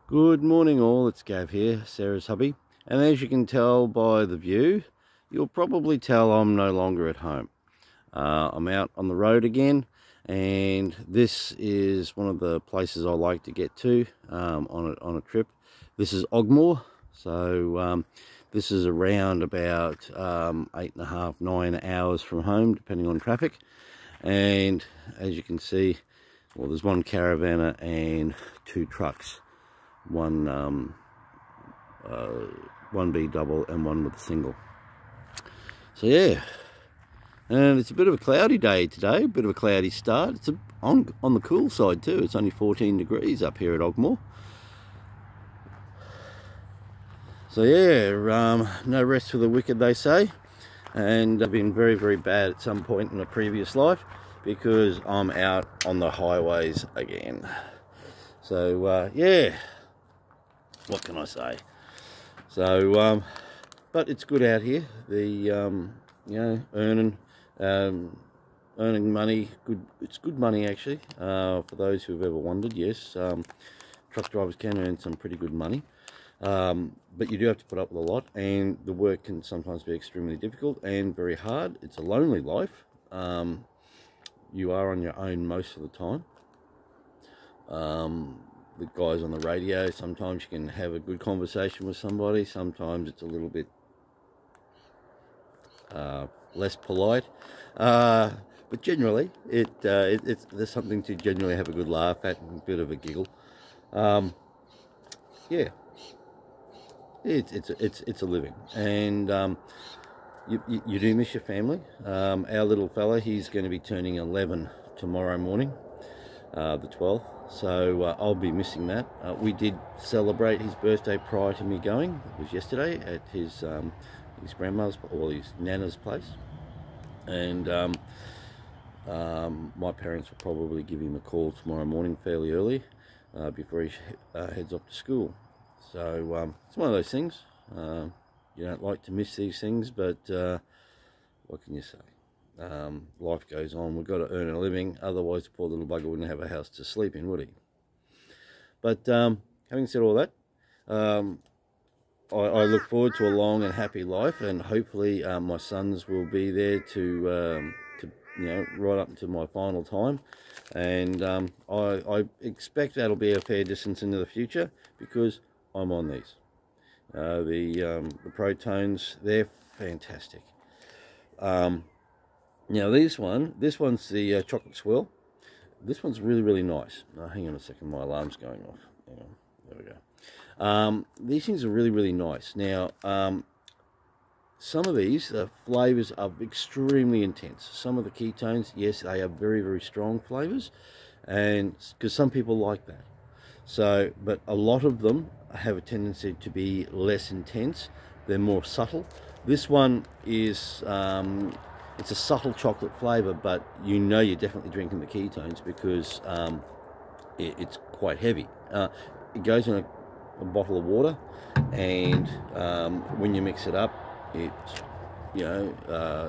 Good morning all, it's Gav here, Sarah's hubby, and as you can tell by the view, you'll probably tell I'm no longer at home. I'm out on the road again, and this is one of the places I like to get to on a trip. This is Ogmore, so this is around about 8.5 to 9 hours from home, depending on traffic. And as you can see, well, there's one caravanner and two trucks. One B double and one with a single. So yeah, and it's a bit of a cloudy day today, a bit of a cloudy start. It's on the cool side too. It's only 14 degrees up here at Ogmore. So yeah, no rest for the wicked, they say, and I've been very, very bad at some point in a previous life because I'm out on the highways again. So yeah, what can I say? So but it's good out here. The you know, earning money, good. It's good money actually, for those who have ever wondered. Yes, truck drivers can earn some pretty good money, but you do have to put up with a lot, and the work can sometimes be extremely difficult and very hard. It's a lonely life. You are on your own most of the time. The guys on the radio, sometimes you can have a good conversation with somebody, sometimes it's a little bit less polite, but generally there's something to genuinely have a good laugh at and a bit of a giggle. Yeah, it's a living, and you do miss your family. Our little fella, he's going to be turning 11 tomorrow morning, the 12th. So I'll be missing that. We did celebrate his birthday prior to me going. It was yesterday at his grandmother's, or his nana's place, and my parents will probably give him a call tomorrow morning fairly early, before he heads off to school. So it's one of those things. You don't like to miss these things, but what can you say? Life goes on. We've got to earn a living, otherwise the poor little bugger wouldn't have a house to sleep in, would he? But having said all that, I look forward to a long and happy life, and hopefully my sons will be there to you know, right up to my final time, and I expect that'll be a fair distance into the future because I'm on these. The Ketones, they're fantastic. Now this one's the chocolate swirl. This one's really, really nice. Hang on a second, my alarm's going off. Hang on, there we go. These things are really, really nice. Now, some of these flavors are extremely intense. Some of the ketones, yes, they are very, very strong flavors, and because some people like that. So, but a lot of them have a tendency to be less intense. They're more subtle. This one is it's a subtle chocolate flavor, but you know you're definitely drinking the ketones because it's quite heavy. It goes in a bottle of water, and when you mix it up, it, you know,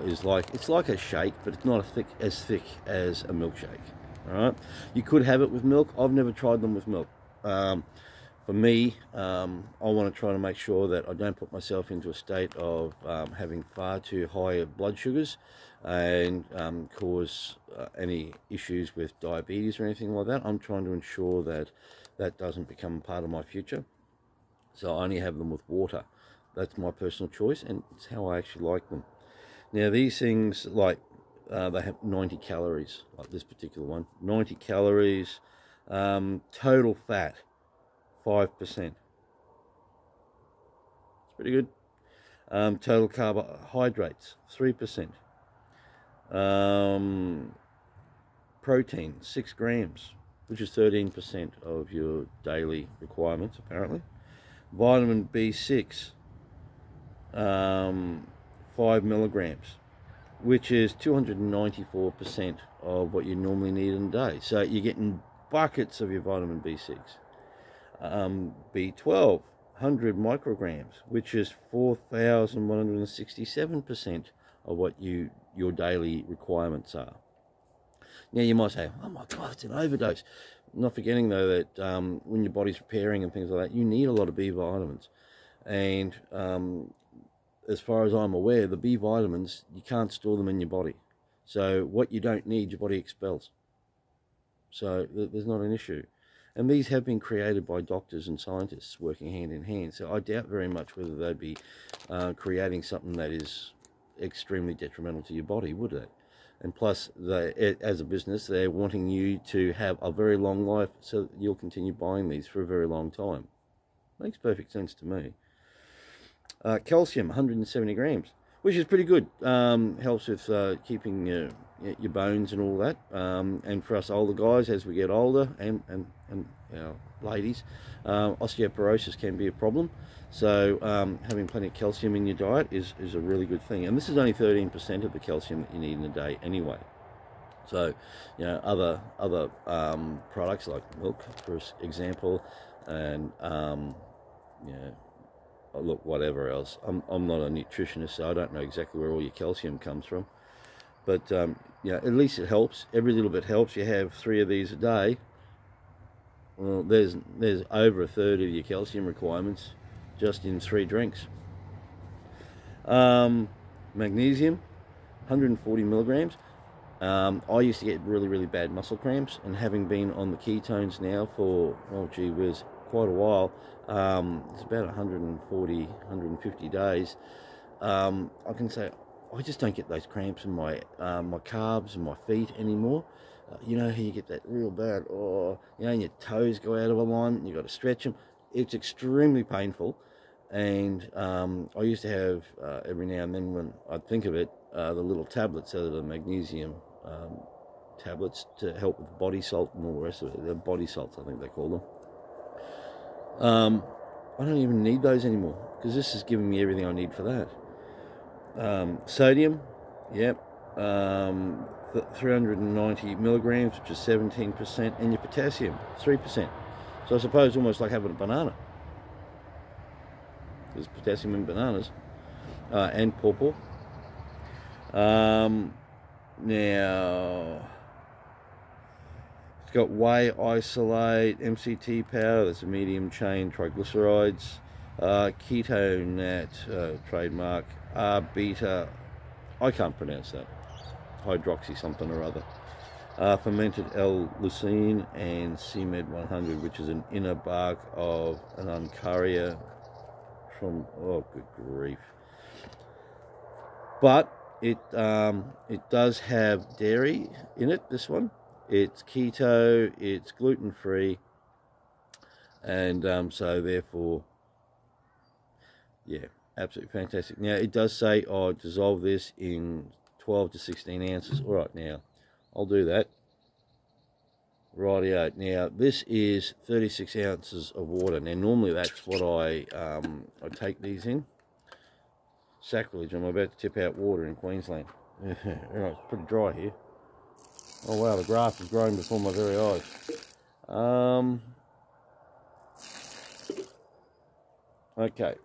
is like, it's like a shake, but it's not as thick as a milkshake. All right, you could have it with milk. I've never tried them with milk. For me, I want to try to make sure that I don't put myself into a state of having far too high blood sugars and cause any issues with diabetes or anything like that. I'm trying to ensure that that doesn't become part of my future. So I only have them with water. That's my personal choice, and it's how I actually like them. Now these things, like they have 90 calories, like this particular one. 90 calories, total fat 5%. It's pretty good. Total carbohydrates 3%. Protein 6 grams, which is 13% of your daily requirements apparently. Vitamin B6, 5 milligrams, which is 294% of what you normally need in a day. So you're getting buckets of your vitamin B6. B12, 100 micrograms, which is 4,167% of what your daily requirements are. Now you might say, oh my God, it's an overdose. Not forgetting though that when your body's repairing and things like that, you need a lot of B vitamins. And as far as I'm aware, the B vitamins, you can't store them in your body. So what you don't need, your body expels. So there's not an issue. And these have been created by doctors and scientists working hand in hand. So I doubt very much whether they'd be creating something that is extremely detrimental to your body, would they? And plus, as a business, they're wanting you to have a very long life so that you'll continue buying these for a very long time. Makes perfect sense to me. Calcium, 170 grams, which is pretty good. Helps with keeping your bones and all that. And for us older guys, as we get older, and ladies, osteoporosis can be a problem. So having plenty of calcium in your diet is a really good thing. And this is only 13% of the calcium that you need in a day anyway. So, other products like milk, for example, and look, whatever else. I'm not a nutritionist, so I don't know exactly where all your calcium comes from. But at least it helps. Every little bit helps. You have 3 of these a day. Well, there's over a third of your calcium requirements just in 3 drinks. Magnesium, 140 milligrams. I used to get really bad muscle cramps, and having been on the ketones now for, oh gee whiz, quite a while, it's about 140, 150 days, I can say I just don't get those cramps in my calves and my feet anymore. You know how you get that real bad, and your toes go out of alignment and you've got to stretch them. It's extremely painful. And I used to have, every now and then when I'd think of it, the little tablets, so the magnesium tablets to help with body salt and all the rest of it. They're body salts, I think they call them. I don't even need those anymore because this is giving me everything I need for that. Sodium, yep, 390 milligrams, which is 17%, and your potassium, 3%. So I suppose almost like having a banana. There's potassium in bananas and pawpaw. Now it's got whey isolate, MCT powder, that's a medium chain triglycerides, ketonat, trademark, beta, I can't pronounce that, hydroxy something or other, fermented L-leucine, and CMed 100, which is an inner bark of an Uncaria from, oh good grief. But it does have dairy in it, this one. It's keto, it's gluten-free, and so therefore, yeah, absolutely fantastic. Now it does say, oh, dissolve this in 12 to 16 ounces. All right, now I'll do that. Rightio. Now this is 36 ounces of water. Now normally that's what I take these in. Sacrilege, I'm about to tip out water in Queensland. It's pretty dry here. Oh wow, the grass is growing before my very eyes. Okay.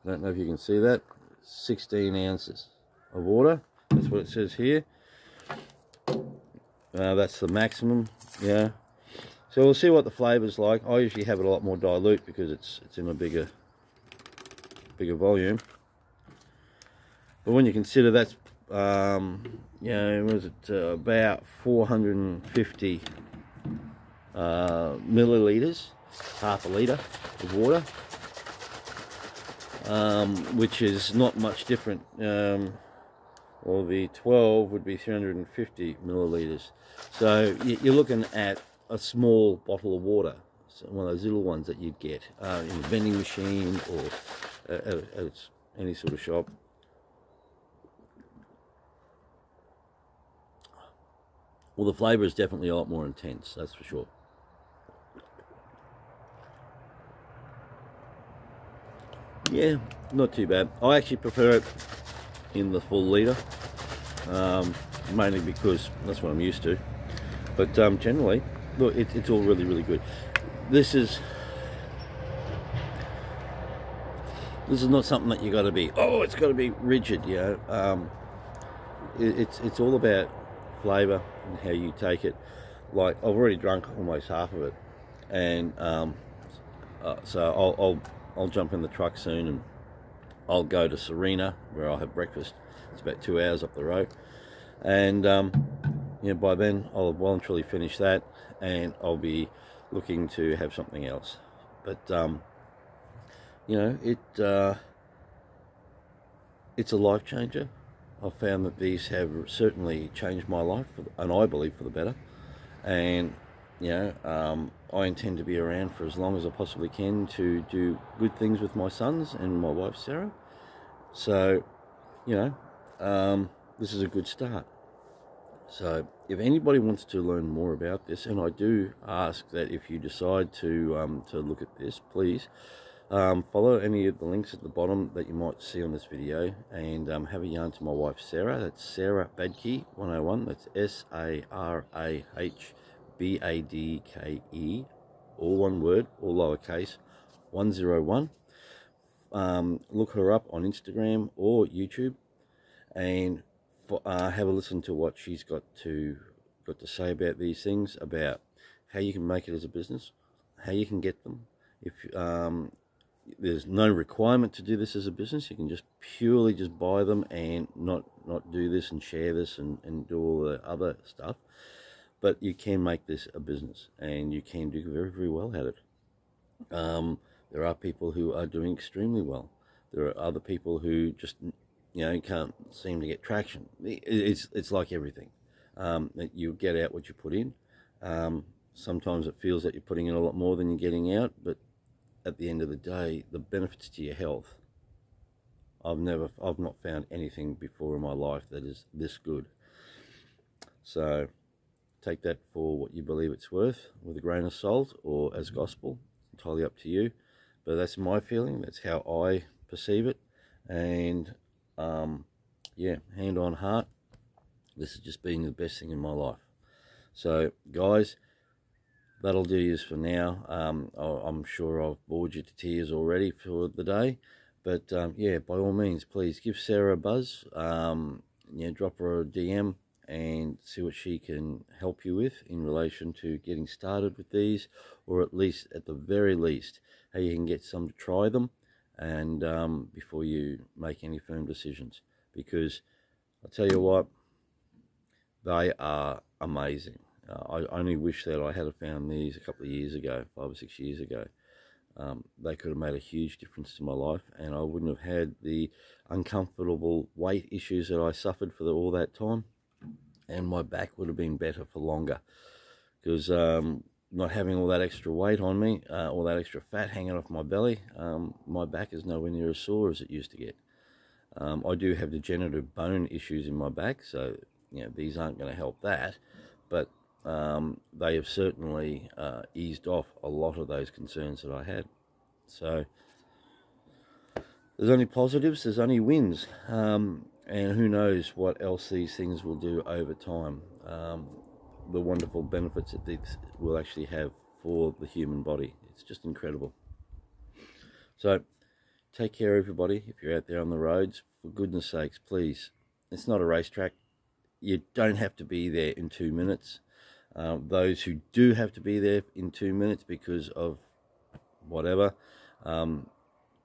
I don't know if you can see that. 16 ounces of water. That's what it says here. That's the maximum, yeah. So we'll see what the flavor's like. I usually have it a lot more dilute because it's in a bigger volume. But when you consider that's, was it about 450 milliliters, half a litre of water, which is not much different. Or the 12 would be 350 milliliters. So you're looking at a small bottle of water, so one of those little ones that you'd get in a vending machine or at any sort of shop. Well, the flavour is definitely a lot more intense, that's for sure. Yeah, not too bad. I actually prefer it in the full litre, mainly because that's what I'm used to. But generally, look, it's all really good. This is not something that you got to be, oh, it's got to be rigid, you know. It's all about flavour and how you take it. like I've already drunk almost half of it, and so I'll jump in the truck soon, and I'll go to Serena where I'll have breakfast. It's about 2 hours up the road, and by then I'll have well and truly finished that, and I'll be looking to have something else. But it's a life changer. I've found that these have certainly changed my life, and I believe for the better. And I intend to be around for as long as I possibly can to do good things with my sons and my wife Sarah. So, this is a good start. So, if anybody wants to learn more about this, and I do ask that if you decide to look at this, please follow any of the links at the bottom that you might see on this video, and have a yarn to my wife Sarah. That's Sarah Badke 101. That's SARAHBADKE, all one word, all lowercase, 101. Look her up on Instagram or YouTube, and have a listen to what she's got to say about these things, about how you can make it as a business, how you can get them. If there's no requirement to do this as a business, you can just purely just buy them and not do this and share this and do all the other stuff. But you can make this a business, and you can do very, very well at it. There are people who are doing extremely well. There are other people who just can't seem to get traction. It's like everything. That you get out what you put in. Sometimes it feels that you're putting in a lot more than you're getting out, but at the end of the day, the benefits to your health, I've not found anything before in my life that is this good. So take that for what you believe it's worth, with a grain of salt or as gospel. It's entirely up to you, but that's my feeling. That's how I perceive it. And hand on heart, this has just been the best thing in my life. So guys, that'll do you for now. I'm sure I've bored you to tears already for the day, but by all means, please give Sarah a buzz. Drop her a DM and see what she can help you with in relation to getting started with these, or at the very least, how you can get some to try them, and before you make any firm decisions. Because I tell you what, they are amazing. I only wish that I had found these a couple of years ago, 5 or 6 years ago. They could have made a huge difference to my life, and I wouldn't have had the uncomfortable weight issues that I suffered for all that time, and my back would have been better for longer, because not having all that extra weight on me, all that extra fat hanging off my belly, my back is nowhere near as sore as it used to get. I do have degenerative bone issues in my back, so these aren't going to help that, but they have certainly eased off a lot of those concerns that I had. So there's only positives, there's only wins, and who knows what else these things will do over time. The wonderful benefits that these will actually have for the human body. It's just incredible. So take care, everybody. If you're out there on the roads, for goodness sakes, please, it's not a racetrack. You don't have to be there in 2 minutes. Those who do have to be there in 2 minutes because of whatever,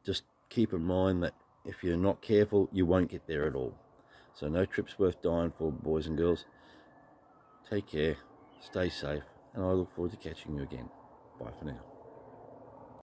just keep in mind that if you're not careful, you won't get there at all. So no trip's worth dying for, boys and girls. Take care, stay safe, and I look forward to catching you again. Bye for now.